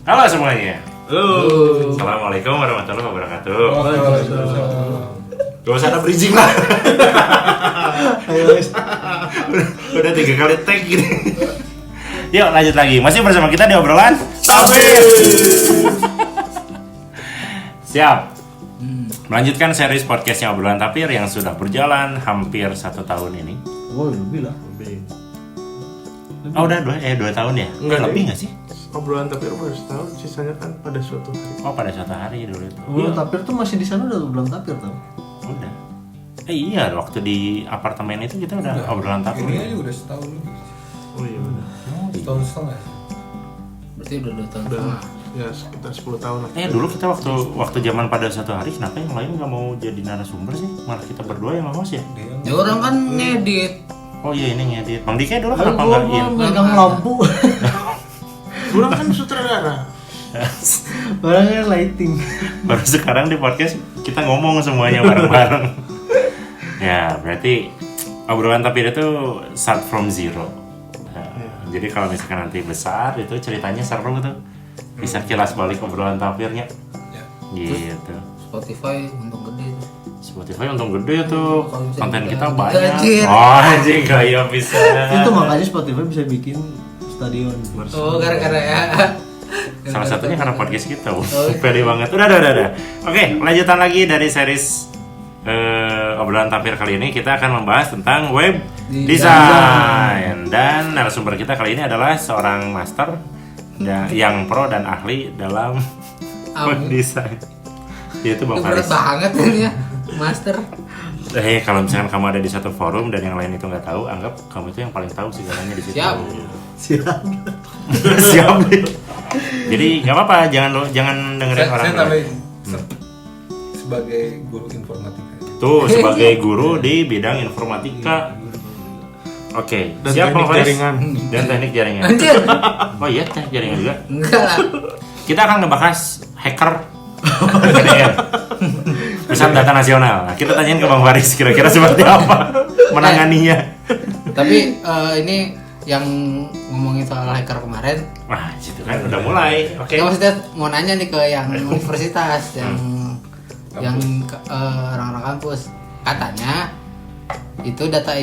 Halo semuanya. Halo. Assalamualaikum warahmatullahi wabarakatuh. Waalaikumsalam. Gak usah ada bridging lah. udah 3 kali tag gini. Yuk lanjut lagi. Masih bersama kita di obrolan Tapir. Siap. Melanjutkan series podcastnya obrolan Tapir yang sudah berjalan hampir 1 tahun ini. Oh lebih lah. Oh udah 2 tahun ya? Enggak, Lebih nggak sih? Obrolan Tapir baru setahun, sisanya kan pada suatu hari. Oh pada suatu hari dulu itu. Obrolan Tapir tuh masih di sana udah belum Tapir tau? Udah. Iya, waktu di apartemen itu kita udah obrolan Tapir. Ini aja udah setahun lebih. Oh iya benar. Setahun setengah. Berarti udah 2 tahun Udah setengah. ya sekitar 10 tahun lah. Dulu kita waktu zaman pada satu hari kenapa yang lain nggak mau jadi narasumber sih? Malah kita berdua yang host ya? Ya orang kan ngedit. Oh iya ini ngedit. Bang Dika dulu kenapa nggak in? Megang lampu. Kurang kan sutradara. Barangnya lighting. Baru sekarang di podcast kita ngomong semuanya bareng-bareng. Ya berarti obrolan Tapir itu start from zero. Nah, jadi kalau misalkan nanti besar itu ceritanya seru tuh. Bisa kilas balik obrolan Tapirnya. Ya. Gitu. Spotify untung gede. Spotify untung gede tuh, Kalau bisa konten kita digaji. banyak. Oh anjing kayak bisa. Itu makanya Spotify bisa bikin stadion. Oh gara-gara ya. Salah satunya karena podcast kita. Pede banget. Udah. Oke, lanjutan lagi dari series obrolan Tapir kali ini kita akan membahas tentang web design. Dan narasumber kita kali ini adalah seorang master yang pro dan ahli dalam web design. Itu Bang Berat Faris. banget ini ya, master. Kalau misalkan kamu ada di satu forum dan yang lain itu nggak tahu, anggap kamu itu yang paling tahu segalanya di situ. Siap. Siap. Siap. Jadi nggak apa-apa, jangan dengerin orang. Saya tambahin sebagai guru informatika. Tuh sebagai guru di bidang informatika. Oke, Dan siap Bang teknik Faris? jaringan. Dan teknik jaringan. Anjir. Oh iya, teknik jaringan juga. Enggak lah. Kita akan ngebahas hacker PDN. Pusat Data Nasional. Nah, kita tanyain ke Bang Faris kira-kira seperti apa menanganinya. Tapi ini yang ngomongin soal hacker kemarin, Wah, situ kan udah mulai. Oke. ya maksudnya mau nanya nih ke yang universitas, yang orang-orang kampus, katanya itu data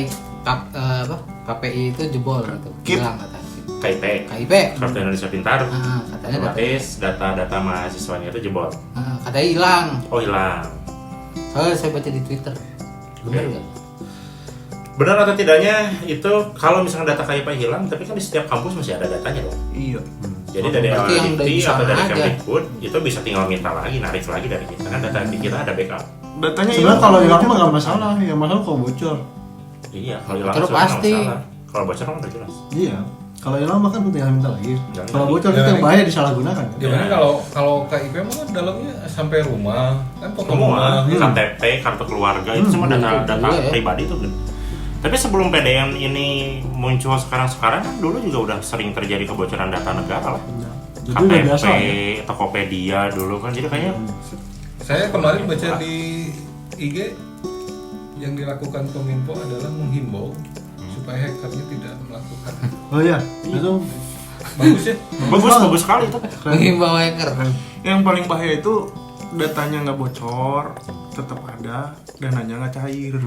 KPI itu jebol gitu, hilang katanya. KIP. Kartu Indonesia Pintar. Katanya Otomatis data-data mahasiswanya itu jebol. katanya hilang. Oh hilang. Soalnya saya baca di Twitter. Benar nggak? Benar atau tidaknya itu kalau misalnya data KIP hilang, tapi kan di setiap kampus masih ada datanya dong. Iya. Jadi dari berarti yang LLDT dari atau sana dari aja. Kemdikbud itu bisa tinggal minta lagi, narik lagi dari kita kan data di kita ada backup. Datanya Sebenarnya kalau hilang mah nggak masalah, yang masalah kalau bocor. Iya, kalau hilang Bocor sebenarnya nggak pasti. masalah. Kalau bocor kan udah jelas. Iya. Kalau hilang mah kan tinggal minta lagi. Jangan Kalau lagi. bocor itu yang bahaya disalahgunakan. Ya kan kalau KIP mah kan dalamnya sampai rumah, kan foto Semua, rumah. KTP, kartu keluarga itu semua data ya. pribadi tuh. Tapi sebelum PDN ini muncul sekarang kan dulu juga udah sering terjadi kebocoran data negara lah. Jadi udah KTP, biasa ya. Tokopedia dulu kan jadi kayaknya Saya kemarin baca di IG yang dilakukan Kominfo adalah menghimbau supaya hackernya tidak melakukan. Oh iya, itu Bagus ya. bagus sekali itu. Menghimbau hacker. Yang paling bahaya itu datanya nggak bocor, tetap ada, dananya nggak cair.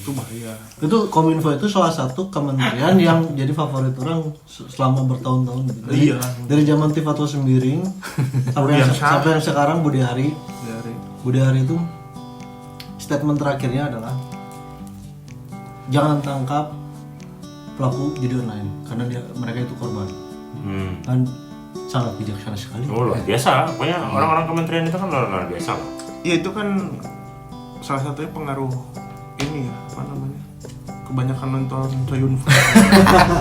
Itu bahaya. itu Kominfo itu salah satu kementerian yang jadi favorit orang selama bertahun-tahun gitu. Iya. Dari zaman Tifatul Sembiring sampai yang sekarang Budi Hari itu statement terakhirnya adalah jangan tangkap pelaku judi online karena mereka itu korban. Dan sangat bijaksana sekali. Oh luar biasa, pokoknya orang-orang kementerian itu kan luar biasa lah. Ya itu kan salah satunya pengaruh ini ya, apa namanya? Kebanyakan nonton Toyun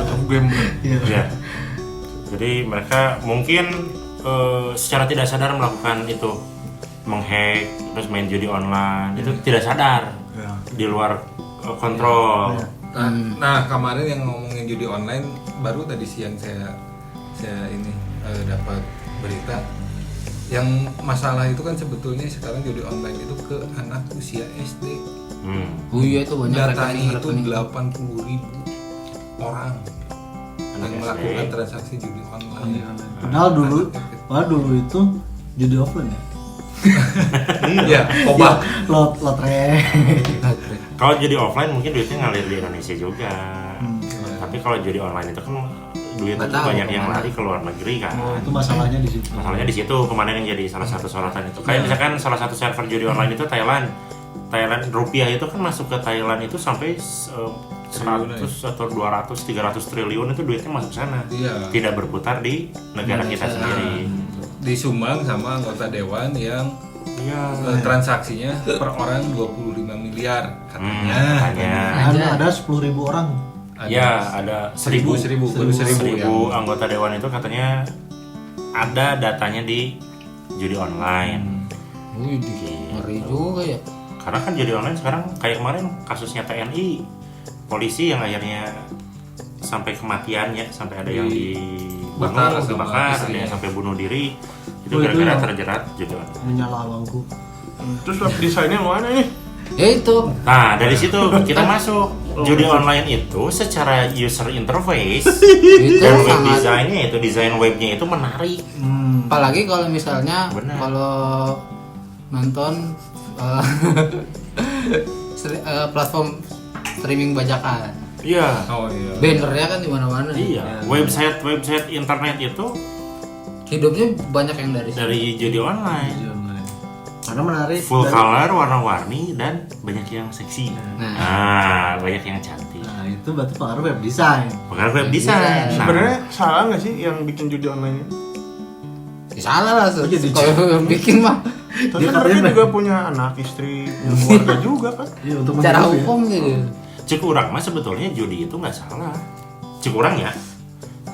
atau game. Iya. Ya. Jadi mereka mungkin secara tidak sadar melakukan itu, menghack, terus main judi online, itu tidak sadar, di luar kontrol. Nah, kemarin yang ngomongin judi online baru tadi siang saya ini dapat berita yang masalah itu kan sebetulnya sekarang judi online itu ke anak usia SD. Oh iya itu banyak Datanya itu rekening. 80.000 orang yang SD. melakukan transaksi judi online. Padahal dulu Padahal dulu itu judi offline ya. Iya, obat. Lotre. Kalau judi offline mungkin duitnya ngalir di Indonesia juga. Tapi kalau judi online itu kan duitnya Nggak tahu banyak yang kemana. lari ke luar negeri kan. Oh, itu masalahnya di situ. Masalahnya di situ kemarin yang jadi salah satu sorotan itu. Kayak misalkan salah satu server judi online itu Thailand rupiah itu kan masuk ke Thailand itu sampai 100 atau 200 300 triliun itu duitnya masuk sana. Iya. Tidak berputar di negara kita sendiri. Disumbang sama anggota dewan yang Iya. transaksinya per orang 25 miliar katanya. Katanya. Ada 10.000 orang. Ya, ada 1000 anggota dewan itu katanya ada datanya di judi online. Wih, ngeri juga ya. Karena kan judi online sekarang kayak kemarin kasusnya TNI, polisi yang akhirnya sampai kematiannya, sampai ada yang Bakar sama dibakar, ada istrinya. yang sampai bunuh diri. Itu Oh, itu gara-gara yang- terjerat judi online. Menyala abangku. Terus web desainnya mana nih? Ya itu. Nah, dari situ kita masuk. Judi online itu secara user interface Itu dan web sangat. desainnya itu, desain webnya itu menarik. Apalagi kalau misalnya Benar. kalau nonton platform streaming bajakan, Iya. Oh iya. bannernya kan di mana-mana. Iya, website internet itu Hidupnya banyak yang dari situ. dari judi online. Karena menarik. Full dan- color, warna-warni dan banyak yang seksi. Nah. Banyak yang cantik. Nah, itu berarti pengaruh web design. Bukan web design. Nah, Sebenarnya salah nggak sih yang bikin judi online ini? Ya, salah lah jadi kalau bikin mah Tapi Dia kan mereka katanya- juga punya anak, istri, punya keluarga juga kan? Iya, untuk cara menipu ya. hukum gitu. Cikurang mah sebetulnya judi itu nggak salah. Cikurang ya.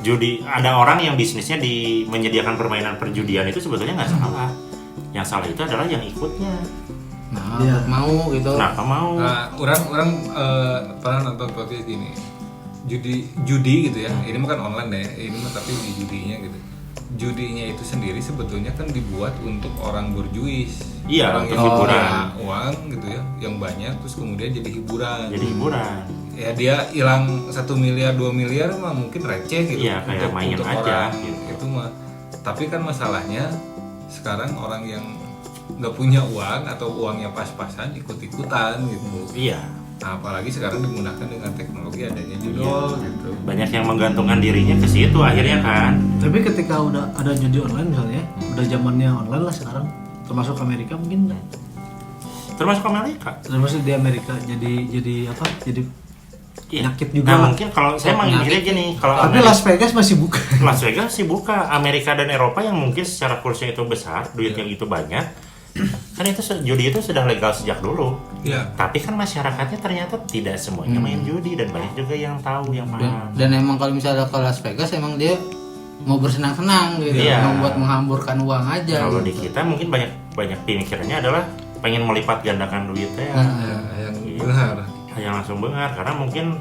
Judi, ada orang yang bisnisnya di menyediakan permainan perjudian itu sebetulnya nggak salah. Yang salah itu adalah yang ikutnya. Nah, Iya. mau gitu. Kenapa mau? Nah, orang pernah nonton podcast gini. Judi gitu ya. Ini mah kan online ya. Ini mah tapi di judinya gitu. Judinya itu sendiri sebetulnya kan dibuat untuk orang berjuis. Iya, Orang untuk yang hiburan. punya uang gitu ya, yang banyak terus kemudian jadi hiburan. Jadi hiburan. Ya dia hilang 1 miliar 2 miliar mah mungkin receh gitu. Iya, kayak main aja, orang, gitu. Itu mah. Tapi kan masalahnya sekarang orang yang nggak punya uang atau uangnya pas-pasan ikut-ikutan gitu. Iya. Nah, apalagi sekarang dimudahkan dengan teknologi adanya judul gitu. Banyak yang menggantungkan dirinya ke situ akhirnya kan. Tapi ketika udah ada judi online misalnya, udah zamannya online lah sekarang, termasuk Amerika mungkin, Termasuk Amerika. termasuk di Amerika jadi apa? Jadi Iya. Penyakit juga. Nah, mungkin kalau saya mah Penyakit. mikirnya gini, kalau tapi Amerika- Las Vegas masih buka. Las Vegas sih buka. Amerika dan Eropa yang mungkin secara kursnya itu besar, duitnya itu banyak, kan itu judi itu sudah legal sejak dulu. Iya. Tapi kan masyarakatnya ternyata tidak semuanya main judi dan banyak juga yang tahu, yang paham. Dan emang kalau misalnya ke Las Vegas emang dia mau bersenang-senang gitu, Iya. mau buat menghamburkan uang aja. Kalau di gitu. kita mungkin banyak pemikirannya adalah pengen melipat gandakan duitnya, Yang benar. yang langsung bengar karena mungkin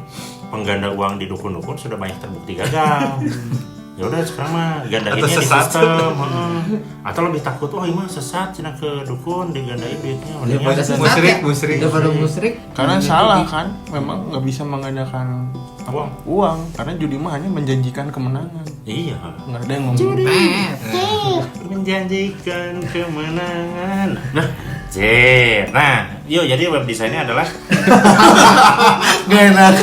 pengganda uang di dukun-dukun sudah banyak terbukti gagal. Ya udah sekarang mah gandainnya Atau di sesat. sistem, atau lebih takut wah ini mah sesat cina ke dukun digandain duitnya. Mendingan Daripada ke- sesat ya, Musrik. daripada musrik. Karena salah kan, memang nggak bisa menggandakan Uang. uang karena judi mah hanya menjanjikan kemenangan. Iya. Nggak ada yang ngomong. Menjanjikan kemenangan. Nah, yuk jadi web desainnya adalah Gak enak.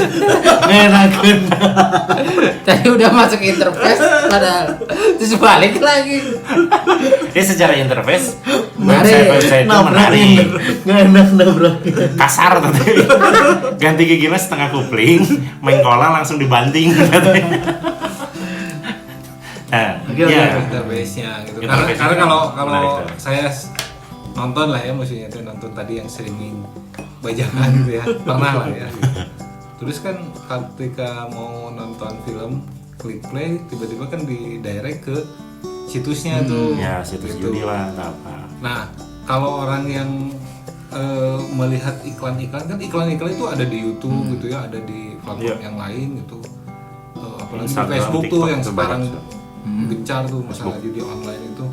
Tadi udah masuk interface padahal terus balik lagi. secara interface Menarik. website itu menarik. Gak enak nabrakin. Kasar tapi ganti giginya setengah kupling, main kola langsung dibanting. Nah, Oke, ya. Interface-nya gitu. Interface-nya Karena kalau menarik tuh. saya nonton lah ya, maksudnya itu nonton tadi yang streaming bajakan gitu ya, pernah lah ya. Terus kan ketika mau nonton film, klik play, tiba-tiba kan di direct ke situsnya tuh. Ya, situs gitu. judi lah atau apa. Nah, kalau orang yang melihat iklan-iklan kan iklan-iklan itu ada di YouTube gitu ya, ada di platform Iya. yang lain gitu. Apalagi Instagram, di Facebook tuh TikTok yang tuh sekarang banyak. gencar tuh masalah judi online itu.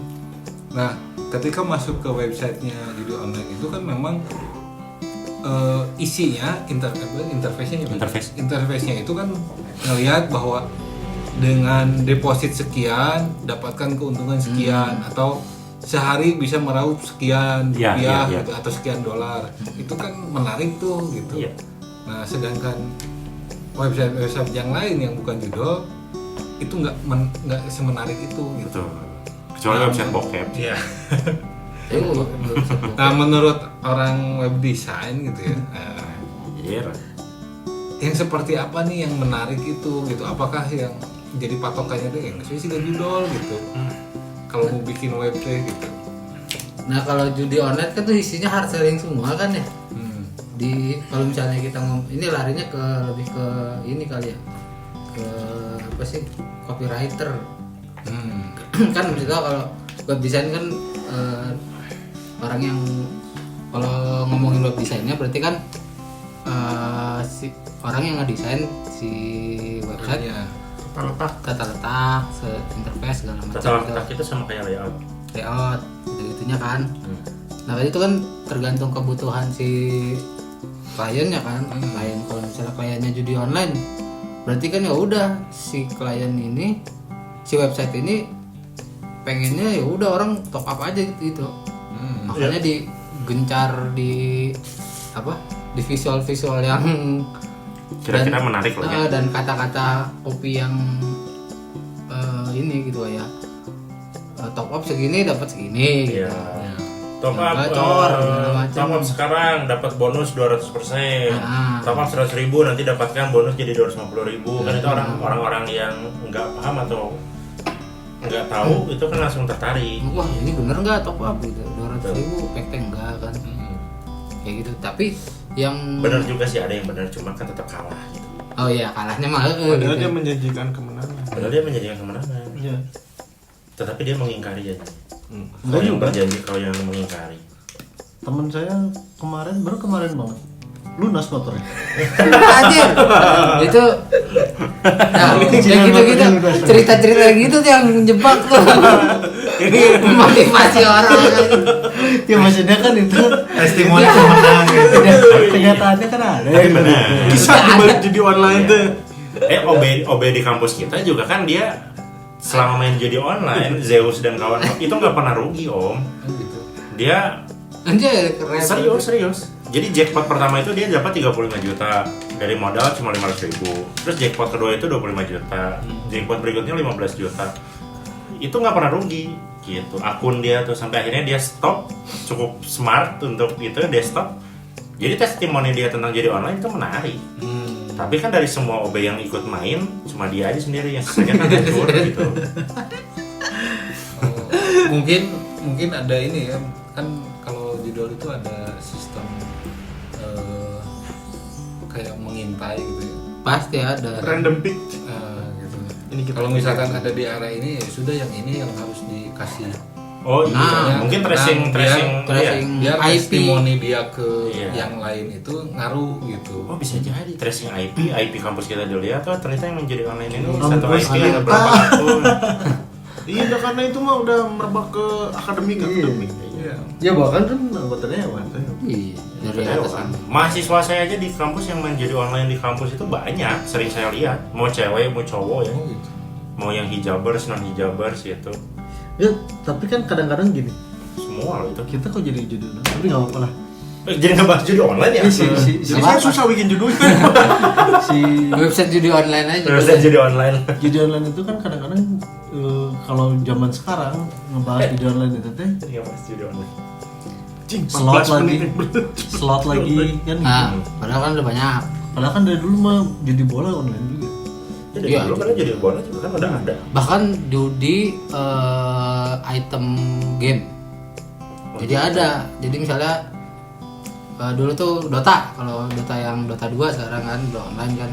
Nah, ketika masuk ke websitenya judi online itu kan memang isinya interface-nya Interface. interface-nya itu kan ngelihat bahwa dengan deposit sekian dapatkan keuntungan sekian atau sehari bisa meraup sekian Iya, rupiah iya, iya. gitu, atau sekian dolar. Itu kan menarik tuh gitu. Iya. Nah, sedangkan website yang lain yang bukan judul itu nggak semenarik itu gitu. Betul. Kecuali website bokep. Iya. Itu Nah, menurut orang web design gitu ya, Iya. yang seperti apa nih yang menarik itu gitu? Apakah yang jadi patokannya deh yang sih judul gitu? Kalau mau bikin website gitu. Nah kalau judi online kan tuh isinya hard selling semua kan ya. Di kalau misalnya kita ini larinya ke lebih ke ini kali ya, ke apa sih, copywriter. Kan misalnya kalau web design kan orang yang kalau ngomongin web desainnya berarti kan si orang yang ngedesain si website Ya. tata letak, interface segala macam Tata letak itu sama kayak layout gitu-gitunya kan. Nah itu kan tergantung kebutuhan si kliennya kan. Klien kalau misalnya kliennya judi online, berarti kan ya udah si klien ini, si website ini pengennya ya udah orang top up aja gitu. Makanya digencar di apa? Di visual yang kira-kira menarik lah ya. dan kata-kata copy yang ini gitu ya. Top up segini dapat segini gitu. Iya. Top up, Gacor, segala macam. top up sekarang dapat bonus 200%. Top up 100.000 nanti dapatkan bonus jadi 250.000. Kan itu orang-orang yang nggak paham atau nggak tahu itu kan langsung tertarik. Wah ini bener nggak top up gitu, 200.000 pekte enggak kan. Kayak gitu. Tapi yang Bener juga sih, ada yang bener, cuma kan tetap kalah gitu. oh iya kalahnya mah Padahal gitu. dia menjanjikan kemenangan. Padahal dia menjanjikan kemenangan, Iya. tetapi dia mengingkari janji. Enggak Kalau yang juga. berjanji, kalau yang mengingkari. Temen saya baru kemarin banget lunas motornya. Anjir. Itu nah, kayak gitu-gitu cerita-cerita gitu tuh yang jebak tuh. Ini motivasi orang. Ya maksudnya kan itu Testimoni pemenang gitu. kenyataannya kan ada. Tapi benar. Kisah di balik judi online tuh. OB di kampus kita juga kan dia selama main judi online, Zeus dan kawan itu nggak pernah rugi om. Dia Anjir keren. serius. Jadi jackpot pertama itu dia dapat 35 juta dari modal cuma 500.000. Terus jackpot kedua itu 25 juta. Jackpot berikutnya 15 juta. Itu nggak pernah rugi gitu. Akun dia tuh sampai akhirnya dia stop, cukup smart untuk itu, dia stop. Jadi testimoni dia tentang judi online itu menarik. Tapi kan dari semua OB yang ikut main cuma dia aja sendiri yang sisanya kan hancur gitu. Mungkin ada ini ya, kan kalau judul itu ada sistem kayak mengintai gitu ya. Pasti ada. Random pick. Gitu. Ini kita Kalau misalkan ada di area ini ya sudah, yang ini yang harus dikasih. Oh iya, Nah, mungkin biar tracing biar IP. testimoni dia ke Iya. yang lain itu ngaruh gitu. Oh bisa jadi tracing IP kampus kita dilihat, oh ternyata yang menjadi online ini Kampus satu IP kita. ada berapa akun. Iya, udah karena itu mah udah merebak ke akademik. Iya. Ya bahkan kan anggotanya Dewan. Iya, dari Betul, atas kan? kan. Mahasiswa saya aja di kampus yang main judi online di kampus itu banyak, sering saya lihat. Mau cewek, mau cowok ya. Oh gitu. Mau yang hijabers, non hijabers gitu. Ya, tapi kan kadang-kadang gini, Semua loh itu. kita kok jadi judul, tapi nggak apa-apa lah. Jadi ngebahas judi online ya? Jadi saya susah bikin judulnya. Si Website judi online aja. Terus judi online. judi online itu kan kadang-kadang kalau zaman sekarang ngebahas judi online itu teh Jadi ngebahas judi online. Cing, slot 14 lagi, menit. slot lagi kan gitu. Nah, padahal kan udah banyak. Padahal kan dari dulu mah judi bola online juga. Jadi Iya, dulu kan judi bola juga kan udah ada. Bahkan judi item game. Jadi ada. Jadi misalnya dulu tuh Dota, kalau Dota yang Dota 2 sekarang kan udah online kan.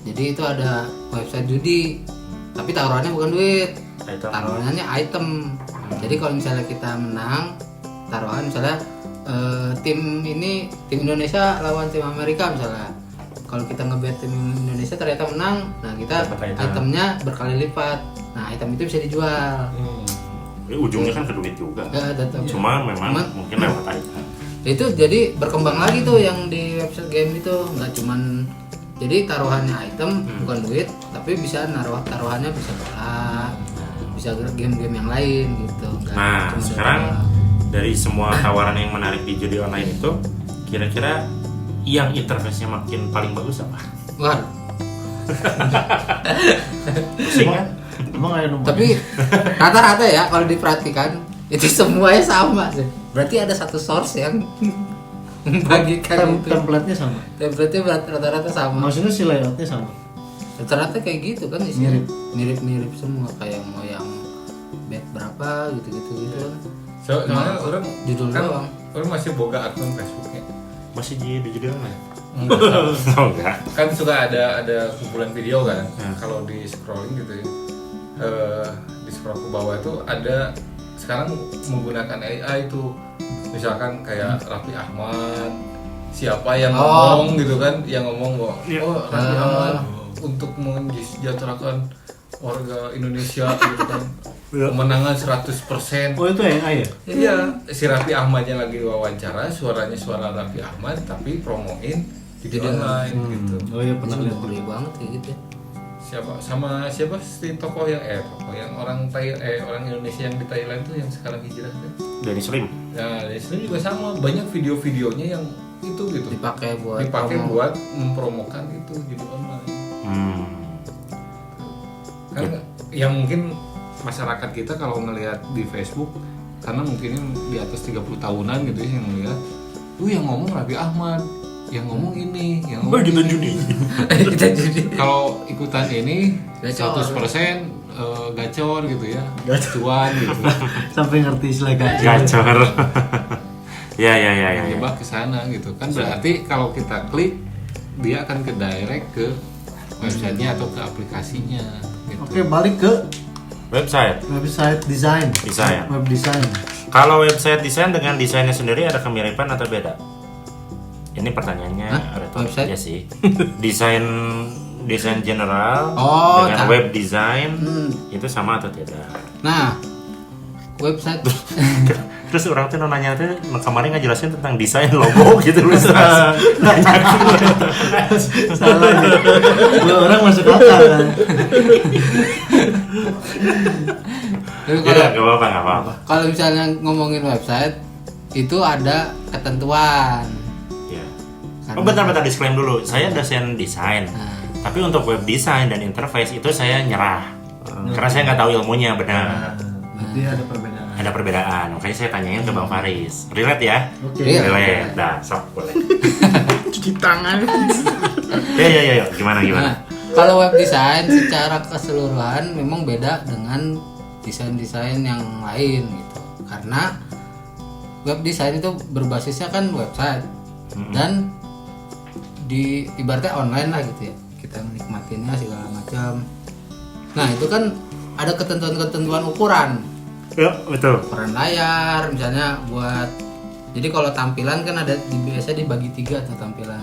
Jadi itu ada website judi. Tapi taruhannya bukan duit. Item. Taruhannya item. Jadi kalau misalnya kita menang, taruhan misalnya tim Indonesia lawan tim Amerika misalnya. Kalau kita ngebet tim Indonesia ternyata menang, nah kita Dapat item. itemnya berkali lipat. Nah item itu bisa dijual. Jadi ujungnya kan ke duit juga. Ya, tetap. Cuma memang Cuman- mungkin lewat item. Itu jadi berkembang lagi tuh yang di website game itu, nggak cuman jadi taruhannya item bukan duit, tapi bisa taruhannya bisa bola, bisa game-game yang lain gitu. Nggak Nah, cuma sekarang bola. dari semua tawaran yang menarik di judi online itu, kira-kira yang interface-nya makin paling bagus apa? Wah, Pusing kan? Emang ada nomor? tapi rata-rata ya kalau diperhatikan itu semuanya sama sih. Berarti ada satu source yang membagikan itu. Template-nya sama. Template-nya rata-rata sama. Maksudnya si layoutnya sama. Rata-rata kayak gitu kan isinya. Mirip. Mirip-mirip semua kayak mau yang bet berapa gitu-gitu gitu kan. Soalnya orang Judul kan doang. orang masih boga akun Facebooknya. Masih di judi online? Enggak. Oh enggak. Kan suka ada kumpulan video kan. Hmm. Kalau di scrolling gitu ya, di scroll ke bawah itu ada sekarang menggunakan AI itu, misalkan kayak Raffi Ahmad, siapa yang ngomong gitu kan, yang ngomong bahwa oh Raffi Ahmad untuk mensejahterakan warga Indonesia gitu kan, kemenangan 100%. Oh itu AI ya? Iya, si Raffi Ahmadnya lagi wawancara, suaranya suara Raffi Ahmad tapi promoin di online gitu. Oh iya pernah lihat. Gede banget kayak gitu ya. Siapa si tokoh yang orang orang Indonesia yang di Thailand tuh yang sekarang hijrah kan? Dari Slim. Nah, di sini juga sama, banyak video-videonya yang itu gitu Dipakai buat buat mempromokan itu judi online. Kan yang mungkin masyarakat kita kalau ngelihat di Facebook, karena mungkin di atas 30 tahunan gitu ya yang ngelihat, yang ngomong Raffi Ahmad, yang ngomong ini, yang ngomong kita ini. judi. kita jadi Kalau ikutan ini Gacor. 100% gacor gitu ya, cuan gitu. Sampai ngerti istilah gacor. Gacor. Ya. Menjebak ke sana gitu kan, berarti kalau kita klik dia akan ke direct ke websitenya atau ke aplikasinya gitu. Oke, balik ke Website. website design. Desain. Web design. Kalau website desain dengan desainnya sendiri ada kemiripan atau beda? Ini pertanyaannya ada Website? aja sih. Desain general Oh, dengan tak. web design itu sama atau tidak? Nah, website Terus orang tuh nanya tuh kemarin ngejelasin tentang desain logo gitu loh. Salah nih. Orang masuk akal kan. Tapi Ya, nggak apa-apa. kalau misalnya ngomongin website itu ada ketentuan. Ya. Karena- Oh bentar disclaim dulu. Saya dosen desain. Nah, Tapi untuk web design dan interface itu saya nyerah. Karena saya nggak tahu ilmunya benar. Berarti ada perbedaan. Ada perbedaan. Makanya saya tanyain ke Bang Faris. Relate ya? Oke. Iya. Relate. Dah, sok boleh. Cuci tangan. Ya. Gimana? nah, kalau web design secara keseluruhan memang beda dengan desain-desain yang lain gitu. Karena web design itu berbasisnya kan website dan di ibaratnya online lah gitu ya. Kita menikmatinya segala macam. Nah, itu kan ada ketentuan-ketentuan ukuran. Ya, betul. Ukuran layar misalnya buat, jadi kalau tampilan kan ada biasa dibagi 3 tuh tampilan.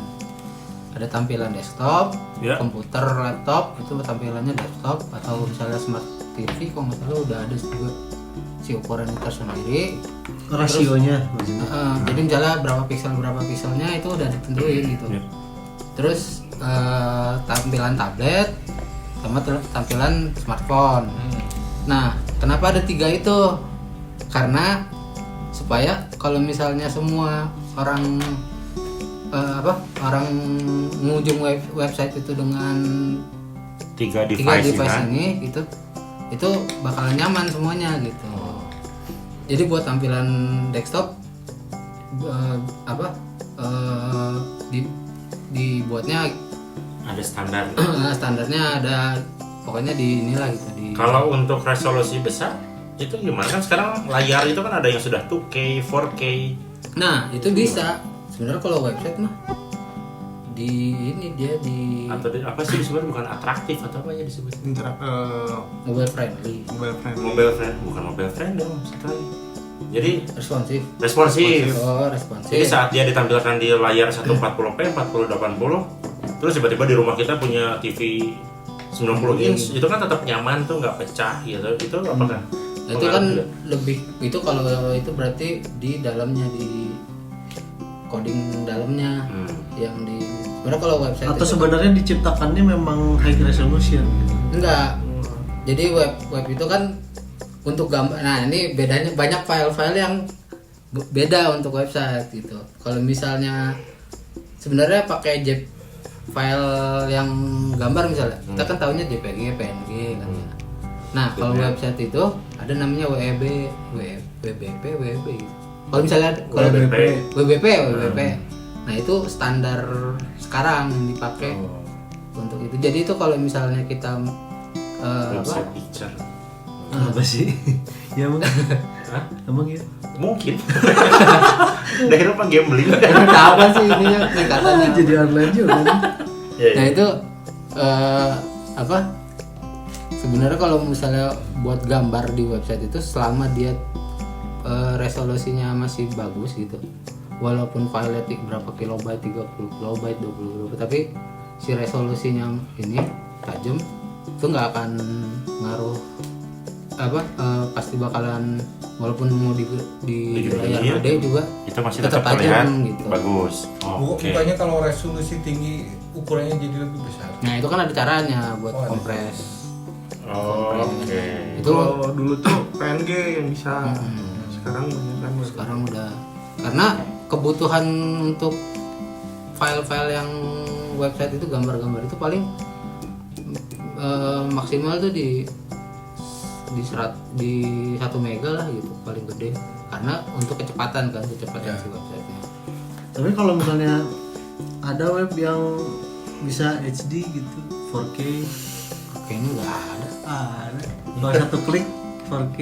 Ada tampilan desktop, Ya. komputer, laptop itu tampilannya desktop, atau misalnya smart TV kalau nggak salah udah ada juga si ukuran itu sendiri. Rasionya maksudnya. Jadi misalnya berapa pikselnya itu udah ditentuin gitu. Ya. Terus tampilan tablet sama tampilan smartphone. Nah, kenapa ada 3 itu? Karena supaya kalau misalnya semua orang orang mengunjung website itu dengan 3 3 device, device kan? ini itu bakalan nyaman semuanya gitu. Jadi buat tampilan desktop dibuatnya Ada standar. standarnya ada, pokoknya di inilah gitu di. Kalau untuk resolusi besar itu gimana? Kan sekarang layar itu kan ada yang sudah 2K, 4K. Nah, itu bisa. Sebenarnya kalau website mah di ini dia di Atau apa sih disebut, bukan atraktif atau apa ya disebut? mobile friendly, Mobile friendly. Mobile friend, bukan mobile friend dong, satu lagi. Jadi responsif. responsif. Oh, responsif. Jadi saat dia ditampilkan di layar 140p, 4080, terus tiba-tiba di rumah kita punya TV 90 inch, itu kan tetap nyaman tuh, nggak pecah gitu. Itu apakah? Nah, itu kan lebih itu kalau itu berarti di dalamnya, di coding dalamnya yang di Sebenarnya kalau website Atau itu sebenarnya diciptakannya memang high resolution gitu. enggak. Jadi web itu kan untuk gambar. Nah, ini bedanya banyak file-file yang beda untuk website gitu. Kalau misalnya sebenarnya pakai file yang gambar misalnya, kita kan tahunya JPG, PNG kan ya. Nah, kalau website itu ada namanya WEB, WBP, WEB gitu. Kalau misalnya kalau WBP. Nah, itu standar sekarang dipakai untuk itu. Jadi itu kalau misalnya kita Website picture. Apa sih? Ya emang. Emang ya? Mungkin. Daerah apa gambling? apa sih ininya tingkatannya? Jadi online juga kan. Nah itu apa? Sebenarnya kalau misalnya buat gambar di website itu selama dia resolusinya masih bagus gitu, walaupun filenya berapa kilobyte, 30 kilobyte, 20 kilobyte, tapi si resolusinya ini tajam, itu nggak akan ngaruh apa pasti bakalan walaupun mau di layar gede juga itu masih tetap tetap tajam terlihat gitu. bagus. Oke. Bukannya kalau resolusi tinggi ukurannya jadi lebih besar. Nah itu kan ada caranya buat kompres. Oke. Itu Kalau dulu tuh PNG yang bisa. Sekarang banyak kan. sekarang udah karena kebutuhan untuk file-file yang website itu gambar-gambar itu paling maksimal tuh di 1 mega lah gitu paling gede karena untuk kecepatan si websitenya. Tapi kalau misalnya ada web yang bisa HD gitu, 4K, Kayaknya nggak ada. ada. Kalau satu klik 4K.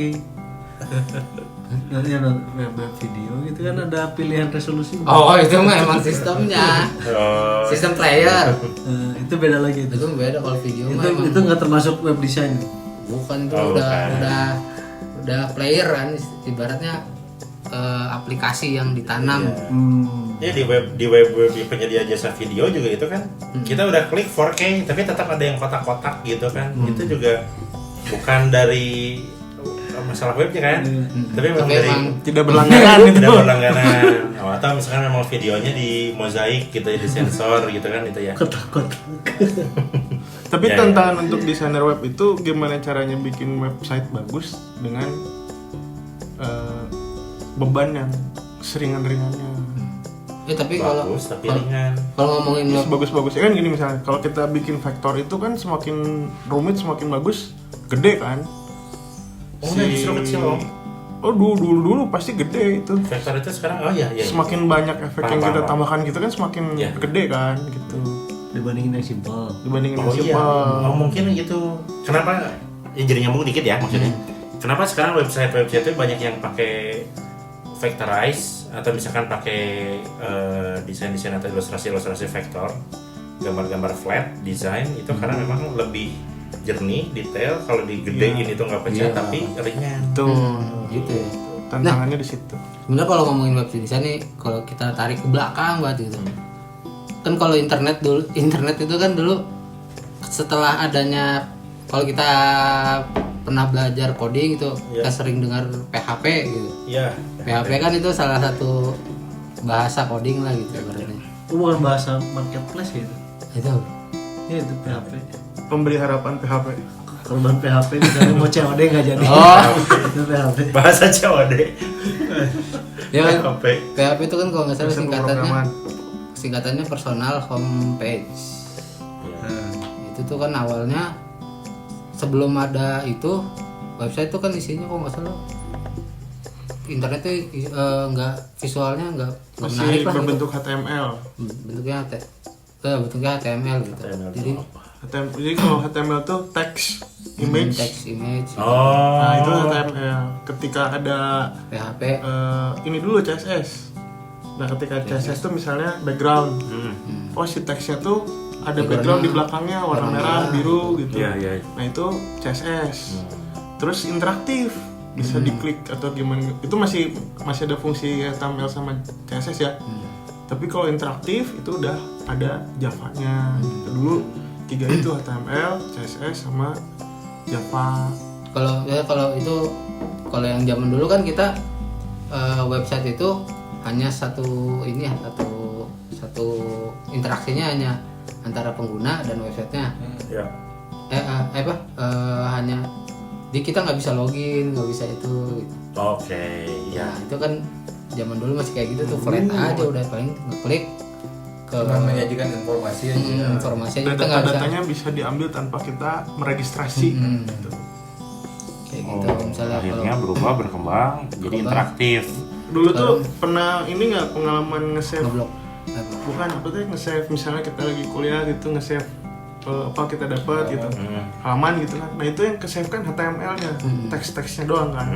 Ya web video gitu kan ada pilihan resolusi. Oh itu mah emang sistemnya, sistem player. Itu beda lagi itu. Itu beda kalau video mah emang Itu nggak termasuk web design. bukan tuh udah player kan ibaratnya aplikasi yang ditanam. Ya di web penyedia jasa video juga itu kan kita udah klik 4K tapi tetap ada yang kotak-kotak gitu kan. Itu juga bukan dari masalah webnya kan, tapi memang dari Tidak berlangganan itu. tidak berlangganan. Atau misalkan memang videonya di mozaik gitu ya, disensor gitu kan itu ya. Kotak-kotak. Tapi Ya, tantangan untuk desainer web itu gimana caranya bikin website bagus dengan beban yang seringan-ringannya. Ya tapi kalau Bagus tapi ringan. kalau ngomongin web Sebagus-bagus ya kan gini misalnya kalau kita bikin vektor itu kan semakin rumit semakin bagus gede kan. Oh enggak, justru kecil om. Oh dulu pasti gede itu. Vektor itu sekarang iya. Semakin banyak efek yang kita Paham. tambahkan gitu kan semakin Iya. gede kan gitu. Dibandingin yang simple. Dibandingin Oh yang iya. simple. Oh mungkin gitu. Kenapa? Ya jadi nyambung dikit ya maksudnya. Kenapa sekarang website itu banyak yang pakai vectorize atau misalkan pakai desain atau ilustrasi vektor, gambar-gambar flat design itu karena memang lebih jernih, detail. Kalau digedein itu nggak pecah tapi ringan. Tuh. gitu ya. Tantangannya di situ. Sebenarnya kalau ngomongin web design nih, kalau kita tarik ke belakang banget gitu. Kan kalau internet itu kan dulu setelah adanya kalau kita pernah belajar coding itu kita sering dengar PHP gitu. Iya. PHP kan itu salah satu bahasa coding lah gitu ibaratnya. Itu bukan bahasa marketplace gitu. Itu. Ya itu PHP. Pemberi harapan PHP. Korban PHP misalnya mau COD nggak jadi. Oh. Itu PHP. Bahasa COD. Ya kan PHP. PHP itu kan kalau nggak salah Sistem pemrograman. singkatannya personal home page. Itu tuh kan awalnya sebelum ada itu website tuh kan isinya kok nggak salah internet tuh nggak visualnya nggak menarik Masih lah berbentuk HTML. bentuknya HTML gitu. Jadi kalau HTML tuh text, image. Text image Oh. Nah itu HTML. Ketika ada PHP ini dulu CSS. Nah ketika CSS tuh misalnya background. Oh si teksnya tuh ada background di belakangnya warna merah, biru gitu. Iya. Nah itu CSS. Terus interaktif, bisa diklik atau gimana. Itu masih ada fungsi HTML sama CSS ya. Tapi kalau interaktif itu udah ada Java-nya. Dulu 3 itu HTML, CSS sama Java. kalau yang zaman dulu kan kita website itu hanya satu satu interaksinya hanya antara pengguna dan websitenya. Ya. Hanya kita nggak bisa login, nggak bisa itu gitu. Oke, ya. Nah, itu kan zaman dulu masih kayak gitu tuh, flat aja udah paling ngeklik ke Cuma menyajikan informasi aja. informasi aja, kita nggak bisa Data-datanya bisa diambil tanpa kita meregistrasi gitu. kayak gitu. Oh, Misalnya akhirnya kalau berubah berkembang jadi Berkembang. interaktif. Dulu tuh pernah ini nggak pengalaman nge-save, ngeblok bukan apa tuh nge-save, misalnya kita lagi kuliah gitu nge-save apa kita dapat gitu, halaman gitu kan. Nah itu yang ke-save kan HTML-nya, teks-teksnya doang kan.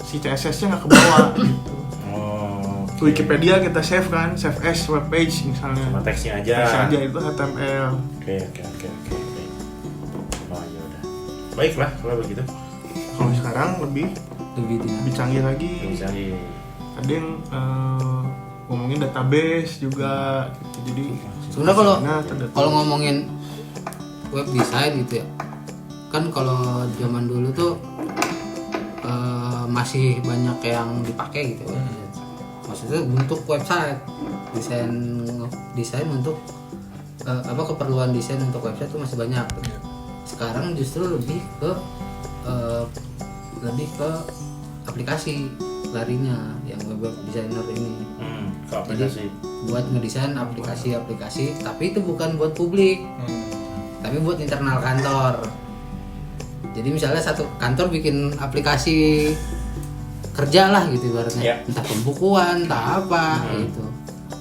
Si CSS-nya nggak ke bawah gitu. Oh, Wikipedia kita save kan, save as web page misalnya. cuma teksnya aja. Teks aja itu HTML. Oke. Oh ya udah. Baiklah kalau begitu. Kalau sekarang lebih lebih canggih lagi. Misalnya Ada yang ngomongin database juga gitu. Jadi sebenarnya nah, terdata. kalau ngomongin web design gitu ya, kan kalau zaman dulu tuh masih banyak yang dipakai gitu. Maksudnya untuk website, desain untuk keperluan desain untuk website tuh masih banyak. Sekarang justru lebih ke aplikasi larinya yang web designer ini. ke aplikasi. Buat ngedesain aplikasi, tapi itu bukan buat publik, tapi buat internal kantor. Jadi misalnya satu kantor bikin aplikasi kerja lah gitu ibaratnya, Ya. entah pembukuan, entah apa gitu.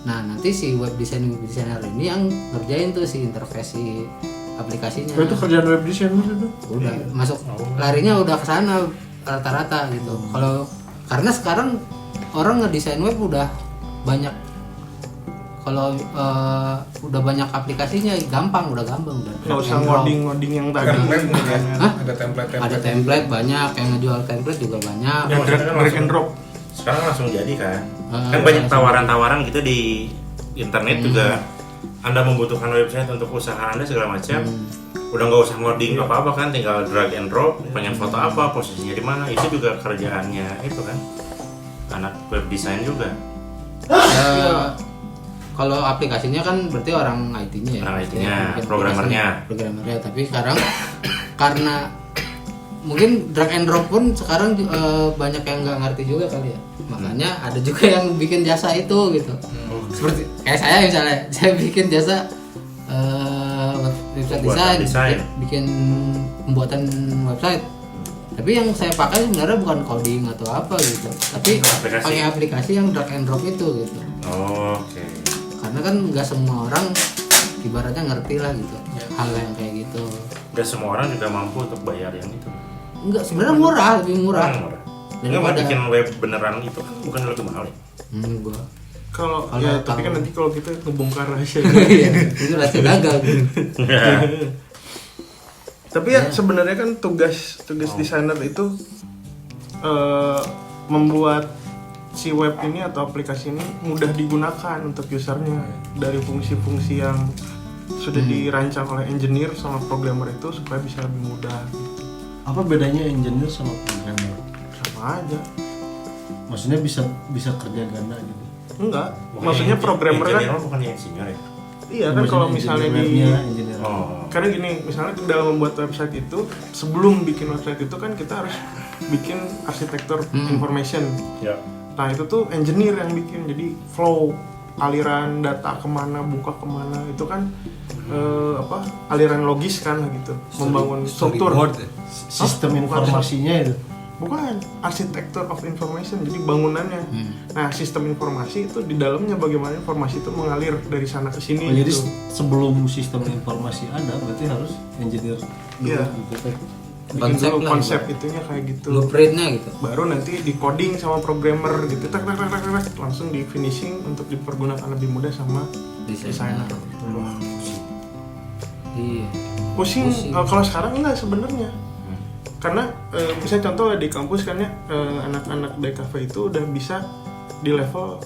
Nah nanti si web designer ini yang ngerjain tuh si interface aplikasinya. Itu kerjaan web designer itu. Udah masuk larinya udah ke sana rata-rata gitu. Karena sekarang orang ngedesain web udah banyak, kalau udah banyak aplikasinya gampang udah. nggak usah ngoding yang tadi. Template mungkin. Hah? Ada template. Ada template banyak, yang ngejual template juga banyak. Ya, maksudnya kan Drag and drop. Sekarang langsung jadi kan. Ah, Kan banyak langsung. tawaran-tawaran gitu di internet juga. Anda membutuhkan website untuk usaha Anda segala macam. Udah nggak usah ngoding apa-apa kan, tinggal drag and drop. Pengen foto apa, posisinya di mana, itu juga kerjaannya itu kan. Anak web design juga. Kalau aplikasinya kan berarti orang IT-nya ya. Orang IT-nya, Bikin programmernya. aplikasi, programmernya. Tapi sekarang karena mungkin drag and drop pun sekarang banyak yang nggak ngerti juga kali ya. Makanya ada juga yang bikin jasa itu gitu. Seperti kayak saya misalnya, saya bikin jasa website Pembuatan design, desain. bikin pembuatan website. Tapi yang saya pakai sebenarnya bukan coding atau apa gitu, tapi Aplikasi. pakai aplikasi yang drag and drop itu gitu. Oke. Karena kan nggak semua orang ibaratnya ngerti lah gitu hal yang kayak gitu. Gak semua orang juga mampu untuk bayar yang itu. Enggak, sebenarnya murah, lebih murah. Murah. Enggak mau bikin web beneran itu kan bukan lebih mahal ya? Gua. Kalau Kalau ya tapi kan tahu. nanti kalau kita ngebongkar rahasia. Iya, itu rahasia dagang. Tapi ya sebenarnya kan tugas desainer itu membuat si web ini atau aplikasi ini mudah digunakan untuk usernya, dari fungsi-fungsi yang sudah dirancang oleh engineer sama programmer itu supaya bisa lebih mudah gitu. Apa bedanya engineer sama programmer? Sama aja. Maksudnya bisa kerja ganda gitu. Enggak, maksudnya programmer kan engineer bukan insinyur ya? iya kan kalau misalnya di engineer. Oh. karena gini, misalnya dalam membuat website itu, sebelum bikin website itu kan kita harus bikin arsitektur information. Ya. Nah itu tuh engineer yang bikin, jadi flow, aliran data kemana, buka kemana, itu kan aliran logis kan gitu, membangun struktur. Storyboard ya? Sistem Bukan. informasinya itu. Bukan, arsitektur of information, jadi bangunannya. Nah sistem informasi itu di dalamnya bagaimana informasi itu mengalir dari sana ke sini. Oh, jadi gitu. sebelum sistem informasi ada berarti harus engineer dulu Iya. gitu. Bikin Konsep dulu lah, konsep itunya kayak gitu. Blueprintnya gitu. Baru nanti di coding sama programmer gitu, tak langsung di finishing untuk dipergunakan lebih mudah sama desainer. Wah, Iya. pusing. Pusing. Kalau sekarang enggak sebenarnya, karena misalnya contoh di kampus kan ya, anak-anak DKV itu udah bisa di level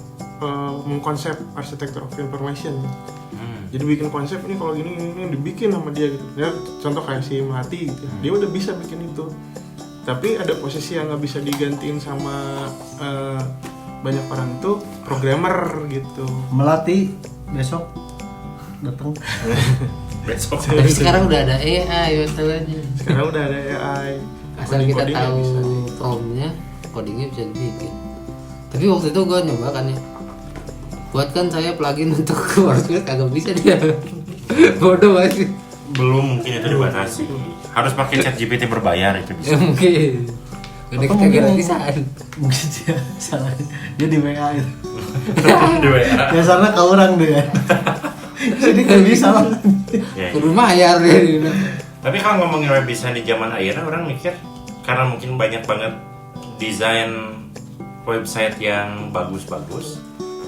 mengkonsep arsitektur of information. Jadi bikin konsep ini kalau gini dibikin sama dia gitu. Ya contoh kayak si Melati gitu. Dia udah bisa bikin itu. Tapi ada posisi yang nggak bisa digantiin sama banyak orang itu programmer gitu. Melati besok datang. Besok. Tapi sekarang udah ada AI masalahnya. Sekarang udah ada AI. Asal kita Coding-coding tahu bisa. promnya, codingnya bisa dibikin. Tapi waktu itu gue nyoba kan ya, buatkan saya plugin untuk WordPress kagak bisa dia. Bodoh banget. Belum, mungkin itu dibatasi. Harus pakai ChatGPT berbayar itu bisa. Ya mungkin. Udah Atau kita mungkin- gratisan. Mungkin dia salah, dia di WA itu. Di WA. Biasanya ke orang deh kan. Jadi nggak bisa lah. Ya. Kudu bayar dia. Tapi kalau ngomongin web design di zaman akhirnya orang mikir karena mungkin banyak banget desain website yang bagus-bagus.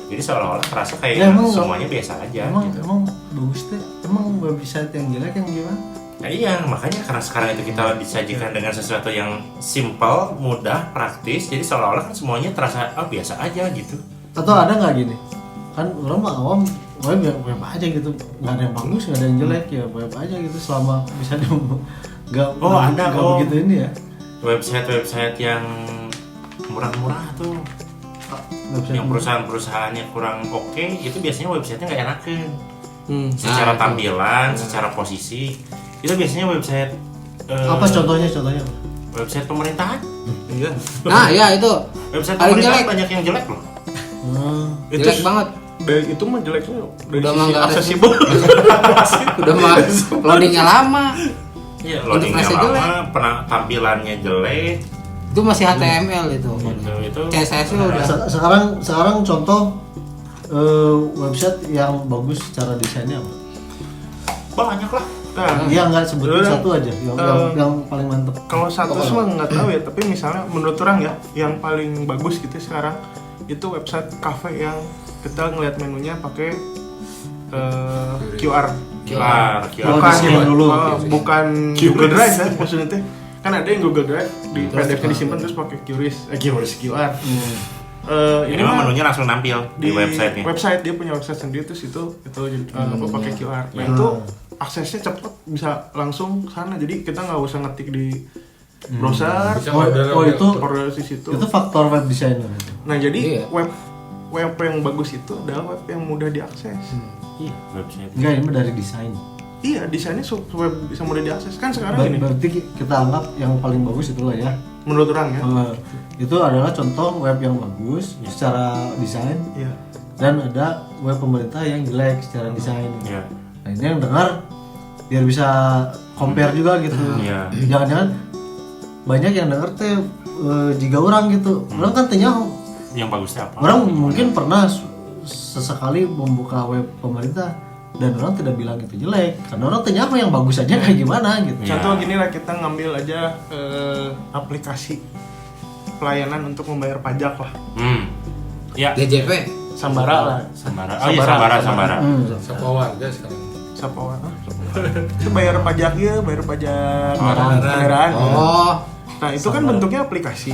Jadi seolah-olah terasa kayak Ya, emang semuanya biasa aja gitu. Emang bagus tuh. Emang website yang jelek yang gimana? Nah, iya, makanya karena sekarang itu kita disajikan dengan sesuatu yang simple, mudah, praktis. Jadi seolah-olah kan semuanya terasa biasa aja gitu. Atau ada nggak gini? Kan orang mah awam web ya web aja gitu, nggak ada yang bagus, nggak ada yang jelek ya web aja gitu selama bisa di nggak Ada, nggak begitu ini ya. Website-website yang murah-murah tuh, Website yang perusahaan-perusahaannya kurang oke, itu biasanya websitenya nggak enakan. Secara Nah, itu. tampilan, secara posisi, itu biasanya website apa contohnya website pemerintahan. Iya. Nah, ya itu. Website Paling pemerintahan jelek. banyak yang jelek loh. Itu Jelek banget. dari itu mah jeleknya dari Udah mah sisi nggak ada- aksesibel. Udah mah loadingnya lama. Iya, Untuk loadingnya flash-nya lama, tampilannya jelek. Itu masih HTML itu. Itu CSS nya udah. sekarang contoh website yang bagus secara desainnya apa? banyak lah. Nah, Iya nggak sebutin Udah. satu aja yang paling mantep. kalau satu semua nggak tahu ya, tapi misalnya menurut orang ya, yang paling bagus gitu sekarang itu website cafe yang kita ngeliat menunya pakai QR. QR. Oh, Bukan, di-scan dulu. bukan Google Drive ya maksudnya teh. Kan ada yang Google Drive di PDF-nya disimpan terus pakai QR. Ini mah menunya langsung nampil di websitenya. Website dia punya website sendiri terus itu pakai QR. Nah itu aksesnya cepet, bisa langsung sana. Jadi kita nggak usah ngetik di browser. Bisa Oh, order oh, itu order di situ. itu faktor web designer. Nah jadi Iya. web yang bagus itu adalah web yang mudah diakses. Iya, website. Enggak, ini mah dari desain. Iya, desainnya supaya bisa mudah diakses. Kan sekarang ini Berarti kita anggap yang paling bagus itulah ya. menurut orang ya. Itu adalah contoh web yang bagus secara desain, Iya. dan ada web pemerintah yang jelek secara desain. Iya. Nah ini yang dengar biar bisa compare juga gitu. Iya. Jangan-jangan banyak yang denger teh jika orang gitu. Orang kan tanya, Yang bagusnya apa? orang mungkin pernah sesekali membuka web pemerintah dan orang tidak bilang itu jelek karena orang tanya apa yang bagus aja kayak gimana gitu. Iya. Contoh gini lah, kita ngambil aja aplikasi pelayanan untuk membayar pajak lah. Ya. DJP. Sambara lah. Sambara. Oh iya, Sambara. Siapa warga sekarang? Siapa orang? Itu bayar pajak ya, bayar pajak Kendaraan. kendaraan. Oh, Nah itu kan bentuknya aplikasi.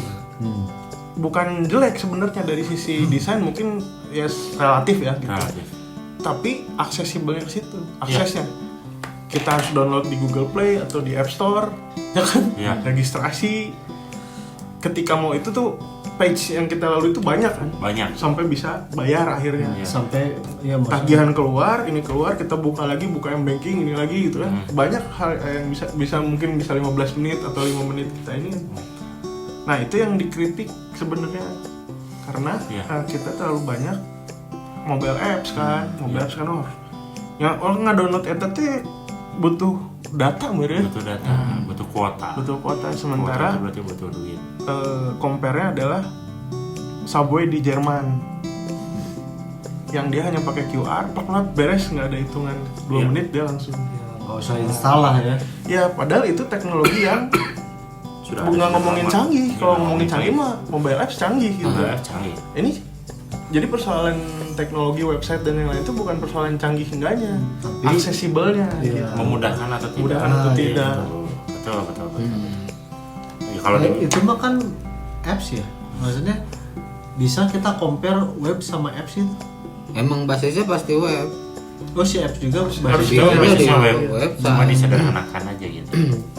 Bukan jelek sebenarnya dari sisi desain, mungkin ya relatif ya gitu. Nah, Tapi aksesibelnya ke situ, aksesnya. Kita harus download di Google Play atau di App Store, ya kan? Iya. Registrasi. Ketika mau itu tuh page yang kita lalui itu banyak kan, banyak. sampai bisa bayar akhirnya. Iya. Sampai ya maksudnya Tagihan keluar, ini keluar, kita buka lagi, buka yang banking ini lagi gitu kan. Banyak hal yang bisa mungkin bisa 15 menit atau 5 menit kita ini. Nah, itu yang dikritik sebenarnya karena Iya. kita terlalu banyak mobile apps kan, yang orang nggak download eta teh butuh data meureun, Butuh data, butuh kuota. butuh kuota. Kuota Sementara itu berarti butuh duit. compare-nya adalah Subway di Jerman yang dia hanya pakai QR, plak beres, nggak ada hitungan 2 Iya. menit dia langsung. nggak usah install lah ya. Ya padahal itu teknologi yang Sudah nggak ada ngomongin lama. canggih. Iya, Kalau ngomongin canggih mah mobile apps canggih gitu. Canggih. Ini jadi persoalan teknologi website dan yang lain itu bukan persoalan canggih enggaknya, Tapi- aksesibelnya. Iya. Gitu. Memudahkan atau tidak? Memudahkan atau Iya, tidak. betul. Ya, kalau di Itu mah kan apps ya. Maksudnya bisa kita compare web sama apps itu. emang basisnya pasti web. Oh si apps juga Harus basis Iya, basisnya di web, website. cuma disederhanakan aja gitu.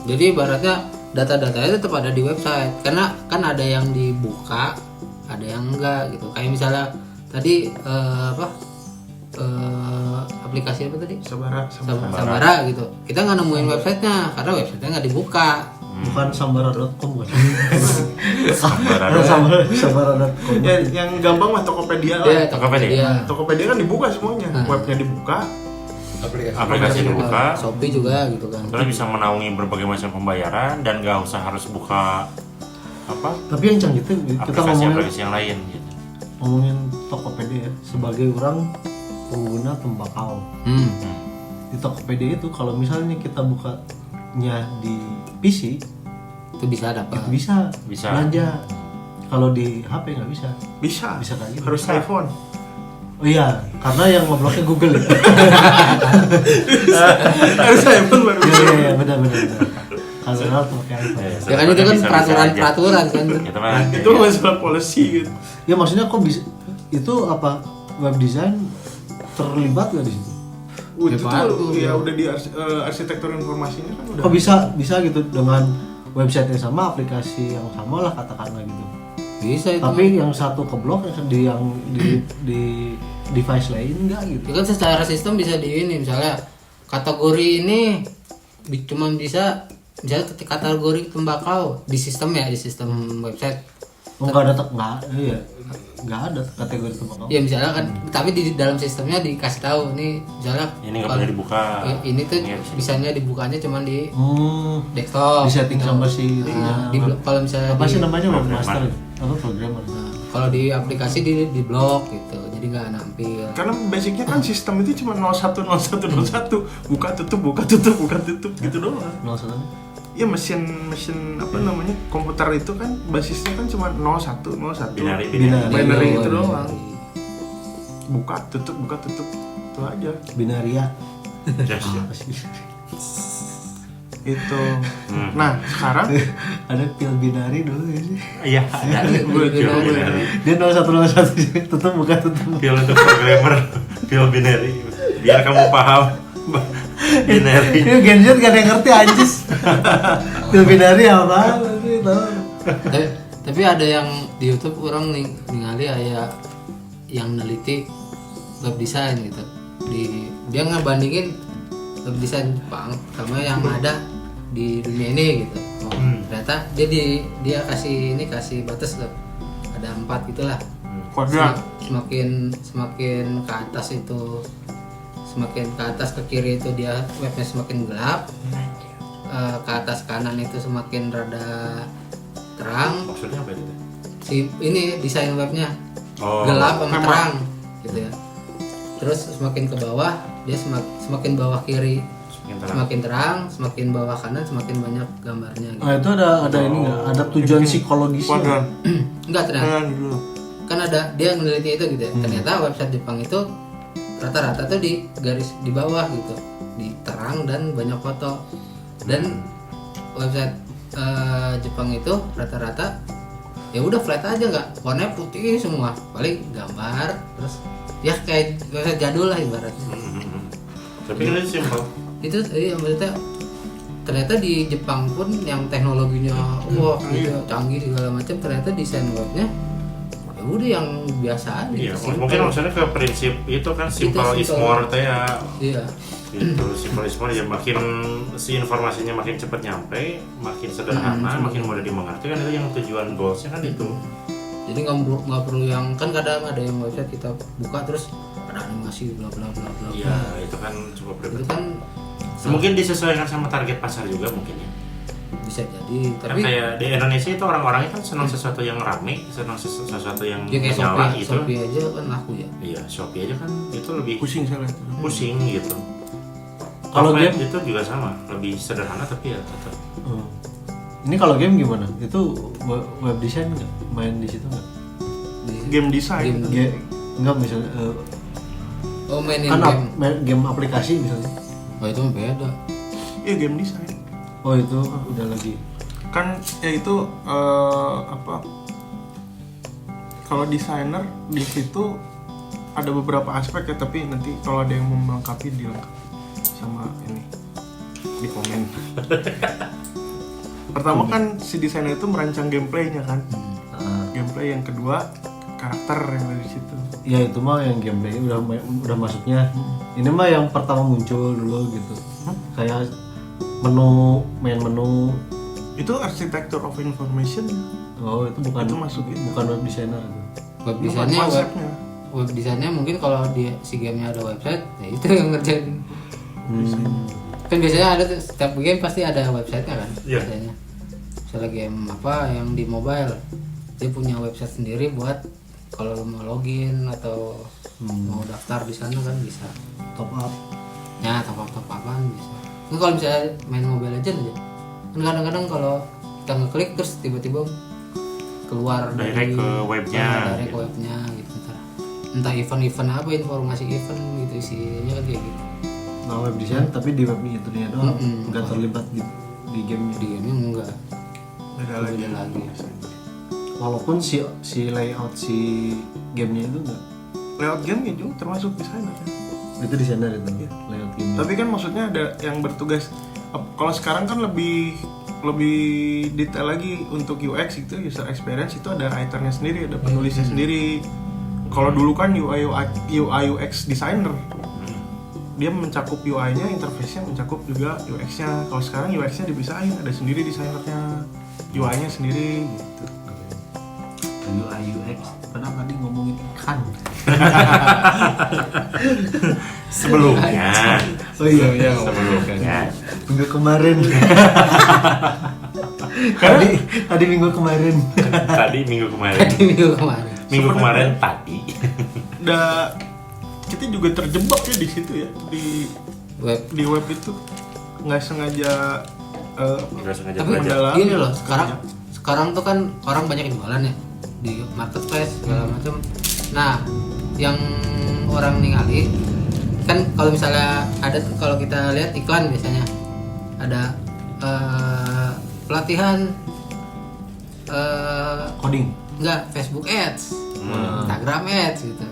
Jadi ibaratnya data-datanya tetap ada di website. Karena kan ada yang dibuka, ada yang enggak gitu. Kayak misalnya tadi aplikasi apa tadi? Sabara. Sabara gitu. Kita nggak nemuin websitenya karena websitenya nggak dibuka. Bukan sambara.com bukan. Sambara. Sambara.com. Ya, yang gampang mah Tokopedia lah. Iya, Tokopedia. Tokopedia kan dibuka semuanya, webnya dibuka. Aplikasi dibuka. Shopee juga gitu kan. Terus bisa menaungi berbagai macam pembayaran dan nggak usah harus buka apa Tapi yang canggih itu kita aplikasi yang lain gitu. ngomongin Tokopedia ya, sebagai orang pengguna tembakau. Di Tokopedia itu kalau misalnya kita bukanya di PC Itu bisa dapat. itu bisa belanja. Kalau di HP nggak bisa. Bisa kayak gitu. harus iPhone. Oh iya, karena yang ngebloknya Google ya. Harus iPhone baru bisa. Iya, benar. Kalau tuh pakai iPhone. Ya kan itu kan peraturan kan. Itu masalah policy gitu. Ya maksudnya kok bisa itu apa web design terlibat nggak di situ? Itu Hebat tuh tuh. ya udah di arsitektur informasinya kan udah. Kok bisa gitu dengan website yang sama, aplikasi yang sama lah katakanlah gitu. Bisa itu. Tapi yang satu keblok yang di device lain enggak gitu. Itu kan secara sistem bisa di ini misalnya kategori ini cuma bisa misalnya kategori tembakau di sistem website. Oh, nggak ada kategori tembakau. Ya misalnya kan tapi di dalam sistemnya dikasih tahu nih misalnya Ini nggak boleh dibuka. Ini tuh Iya. bisanya dibukanya cuma di Di desktop. setting gitu. sama si Nah, kalau misalnya apa di- sih namanya programmer. webmaster atau programmer. Nah, kalau di aplikasi di blok gitu, jadi nggak nampil. Karena basicnya kan sistem itu cuma 010101 buka tutup gitu doang. 01. Ya mesin apa namanya komputer itu kan basisnya kan cuma 0101 Binary. binary itu Oh, doang. Buka tutup itu aja. Binaria. Yes. Apa sih? Itu. Nah, sekarang Ada pil binari dulu ya sih. Iya, ada. Binary. Dia 0101 tutup buka tutup. Pil untuk programmer, pil binary. Biar kamu paham. Binary. Ini gadget gak ada yang ngerti anjis. Pil binari apa? Tahu. Tapi ada yang di YouTube orang ningali aya yang neliti web design gitu. Dia ngebandingin web design Jepang sama yang ada di dunia ini gitu. Ternyata dia kasih batas tuh. Ada 4 gitulah. kuadrat. Semakin ke atas itu semakin ke atas ke kiri itu dia webnya semakin gelap. Ke atas kanan itu semakin rada terang. Maksudnya apa itu? Ini desain webnya Oh, gelap sama memang. terang gitu ya. Terus semakin ke bawah dia semakin bawah kiri semakin terang, semakin bawah kanan semakin banyak gambarnya gitu. Nah, itu ada ini enggak? Ada tujuan psikologisnya. Kuadrat. Enggak ternyata Dulu. kan ada dia meneliti itu gitu ya. Ternyata website Jepang itu rata-rata tuh di garis di bawah gitu, di terang dan banyak foto. Dan website Jepang itu rata-rata ya udah flat aja, nggak warnanya putih semua, paling gambar terus ya kayak website jadul lah ibaratnya. Tapi kan itu simpel. Itu iya maksudnya ternyata di Jepang pun yang teknologinya wah gitu canggih segala macam, ternyata desain webnya ya udah yang biasa aja. Iya, simple. mungkin maksudnya ke prinsip itu kan simple is simple. more teh ya. Iya. Gitu, simple is more ya, makin si informasinya makin cepat nyampe, makin sederhana, makin mudah dimengerti, kan itu yang tujuan goalsnya kan itu. Jadi nggak perlu yang kan kadang ada yang website kita buka terus ada animasi bla bla bla bla. Iya, itu kan cukup Itu ribet. kan Mungkin disesuaikan sama target pasar juga mungkin ya. bisa jadi, Kan tapi kayak di Indonesia itu orang-orangnya kan senang sesuatu yang rame, senang sesuatu yang ya kayak menyala Shopee, gitu. Shopee aja kan laku ya. Iya, Shopee aja kan itu lebih Pusing saya lihat. pusing gitu. Kalau Offline game? itu juga sama, lebih sederhana tapi ya tetap. Ini kalau game gimana? Itu web design nggak? Main di situ nggak? Game design. Nggak misalnya Oh mainin kan game. game aplikasi misalnya. Oh itu mah beda. Iya game design. Oh itu udah lagi. Kan ya itu apa? Kalau desainer di situ ada beberapa aspek ya, tapi nanti kalau ada yang mau melengkapi dilengkapi sama ini di komen. Pertama kan si desainer itu merancang gameplaynya kan. Gameplay, yang kedua karakter yang dari situ. Ya itu mah yang gameplay udah masuknya. Ini mah yang pertama muncul dulu gitu. Kayak main menu. Itu architecture of information. Oh, itu bukan Itu masuk itu. bukan web designer itu. Web Bukan desainnya konsepnya. web desainnya mungkin kalau dia si gamenya ada website, ya itu yang ngerjain. Kan biasanya ada tuh, setiap game pasti ada websitenya kan. Iya. Biasanya. Misalnya game apa yang di mobile, dia punya website sendiri buat kalau lo mau login atau mau daftar di sana kan bisa. Top up. Ya top upan bisa. Nah, kalau misalnya main Mobile Legends aja, kan kadang-kadang kalau kita ngeklik terus tiba-tiba keluar Direct ke webnya. direct ke webnya gitu. Entah event-event apa, informasi event gitu isinya kan kayak gitu. Nah, web design tapi di webnya itu dia doang. Mm-mm. Enggak terlibat di gamenya. Di game enggak. Beda lagi. Walaupun si layout si gamenya itu enggak. Layout game juga termasuk desainer kan. Itu desainer itu Iya. layout gamenya. Tapi kan maksudnya ada yang bertugas. Kalau sekarang kan lebih detail lagi untuk UX itu, user experience itu ada writernya sendiri, ada penulisnya sendiri. Kalau dulu kan UI UX designer, dia mencakup UI-nya, interface-nya mencakup juga UX-nya. Kalau sekarang UX-nya dipisahin, ada sendiri desainernya, UI-nya sendiri gitu. UI UX. Kenapa tadi ngomongin ikan? Sebelumnya. Oh iya. Sebelumnya. Minggu kemarin. tadi minggu kemarin. Tadi minggu kemarin. Minggu kemarin. Minggu kemarin tadi. Kita juga terjebak ya di situ ya, di web itu nggak sengaja. Nggak sengaja Tapi belajar. Mendalami. gini loh, sekarang tuh kan orang banyak yang jualan ya di marketplace segala macam. Nah, yang orang ninggalin kan kalau misalnya ada tuh, kalau kita lihat iklan biasanya ada pelatihan Coding. enggak Facebook Ads, Instagram Ads gitu.